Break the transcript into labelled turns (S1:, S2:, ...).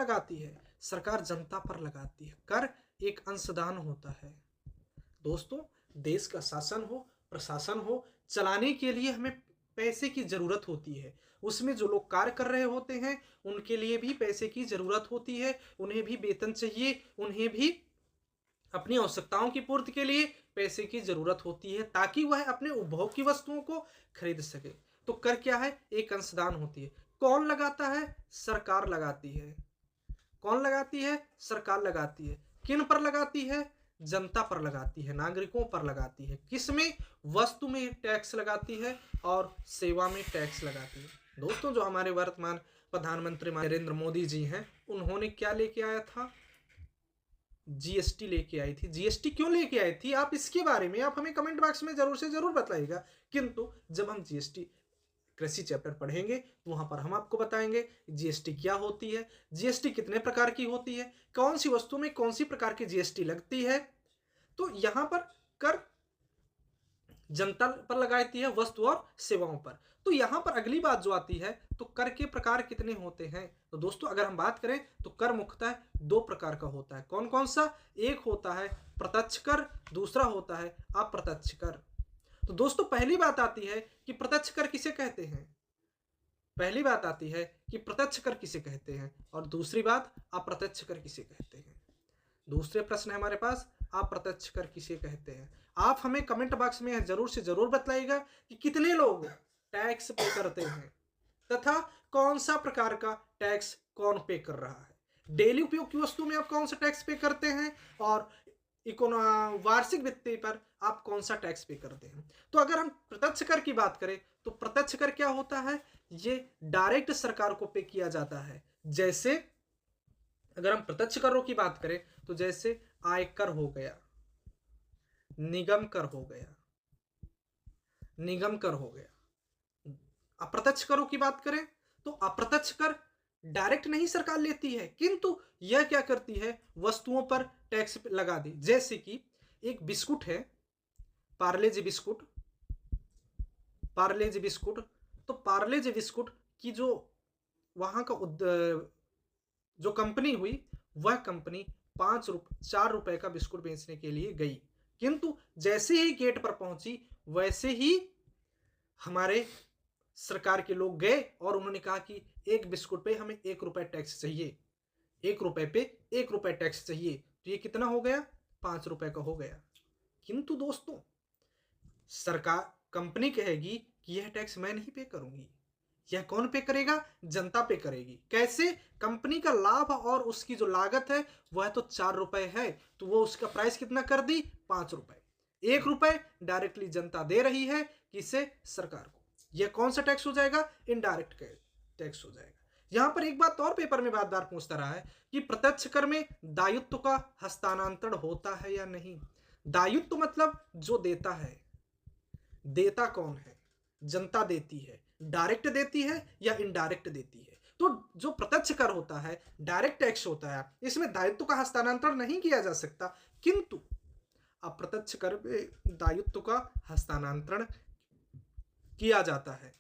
S1: लगाती है? सरकार जनता पर लगाती है। कर एक अंशदान होता है। दोस्तों, देश का शासन हो, प्रशासन हो, चलाने के लिए हमें पैसे की ज़रूरत होती है। उसमें जो लोग कार्य कर रहे होते हैं, उनके लिए भी पैसे की ज़रूरत होती है। उन्हें भी वेतन चाहिए, उन्हें भी अपनी आवश्यकताओं की पूर्ति के लिए पैसे की ज़रूरत होती है, ताकि वह अपने उपभोग की वस्तुओं को खरीद सके। तो कर क्या है? एक अंशदान होती है। कौन लगाता है? सरकार लगाती है। कौन लगाती है? सरकार लगाती है। किन पर लगाती है? जनता पर लगाती है, नागरिकों पर लगाती है। किसमें? वस्तु में टैक्स लगाती है और सेवा में टैक्स लगाती है। दोस्तों, जो हमारे वर्तमान प्रधानमंत्री नरेंद्र मोदी जी हैं, उन्होंने क्या लेके आया था? जीएसटी लेके आई थी। जीएसटी क्यों लेके आई थी? आप इसके बारे में आप हमें कमेंट बॉक्स में जरूर से जरूर बताइएगा। किंतु जब हम जीएसटी कृषि चैप्टर पढ़ेंगे तो वहां पर हम आपको बताएंगे जीएसटी क्या होती है, जीएसटी कितने प्रकार की होती है, कौन सी वस्तु में कौन सी प्रकार की जीएसटी लगती है। तो यहां पर कर जनता पर लगाती है, वस्तु और सेवाओं पर। तो यहां पर अगली बात जो आती है, तो कर के प्रकार कितने होते हैं? तो दोस्तों, अगर हम बात करें तो कर मुख्यतः दो प्रकार का होता है। कौन कौन सा? एक होता है प्रत्यक्ष कर, दूसरा होता है अप्रत्यक्ष कर। तो दोस्तों, पहली बात आती है कि प्रत्यक्ष कर किसे कहते हैं। पहली बात आती है कि प्रत्यक्ष कर किसे कहते हैं, और दूसरी बात अप्रत्यक्ष कर किसे कहते हैं। दूसरे प्रश्न है हमारे पास, अप्रत्यक्ष कर किसे कहते हैं। आप हमें कमेंट बॉक्स में जरूर से जरूर बताइएगा कि कितने लोग टैक्स पे करते हैं तथा कौन सा प्रकार का टैक्स कौन पे कर रहा है। डेली उपयोग की वस्तु में आप कौन सा टैक्स पे करते हैं, और वार्षिक वित्तीय पर आप कौन सा टैक्स पे करते हैं। तो अगर हम प्रत्यक्ष कर की बात करें तो प्रत्यक्ष कर क्या होता है? ये डायरेक्ट सरकार को पे किया जाता है। जैसे अगर हम प्रत्यक्ष करों की बात करें तो जैसे आयकर हो गया, निगम कर हो गया, निगम कर हो गया। अप्रत्यक्ष करों की बात करें तो अप्रत्यक्ष कर डायरेक्ट नहीं सरकार लेती है, किंतु यह क्या करती है? वस्तुओं पर टैक्स लगा दी। जैसे कि एक बिस्कुट है, पार्ले जी बिस्कुट, पार्ले जी बिस्कुट। तो पार्ले जी बिस्कुट की जो वहां का जो कंपनी हुई, वह कंपनी 4 रुपए का बिस्कुट बेचने के लिए गई, किंतु जैसे ही गेट पर पहुंची वैसे ही हमारे सरकार के लोग गए और उन्होंने कहा कि एक बिस्कुट पे हमें 1 रुपए टैक्स चाहिए, 1 रुपए पे 1 रुपए टैक्स चाहिए। तो ये कितना हो गया? 5 रुपए का हो गया। किंतु दोस्तों, सरकार कंपनी कहेगी कि यह टैक्स मैं नहीं पे करूंगी। यह कौन पे करेगा? जनता पे करेगी। कैसे? कंपनी का लाभ और उसकी जो लागत है वह तो 4 रुपए है, तो वो उसका प्राइस कितना कर दी? 5 रुपए। 1 रुपए डायरेक्टली जनता दे रही है, किसे? सरकार को। यह कौन सा टैक्स हो जाएगा? इनडायरेक्ट टैक्स हो जाएगा। यहां पर एक बात और पेपर में बार-बार पूछता रहा है कि प्रत्यक्ष कर में दायित्व का हस्तांतरण होता है या नहीं। दायित्व मतलब जो देता है। देता कौन है? जनता देती है। डायरेक्ट देती है या इनडायरेक्ट देती है। तो जो प्रत्यक्ष कर होता है, डायरेक्ट टैक्स होता है, इसमें दायित्व का हस्तांतरण नहीं किया जा सकता, किंतु अप्रत्यक्ष कर में दायित्व का हस्तांतरण किया जाता है।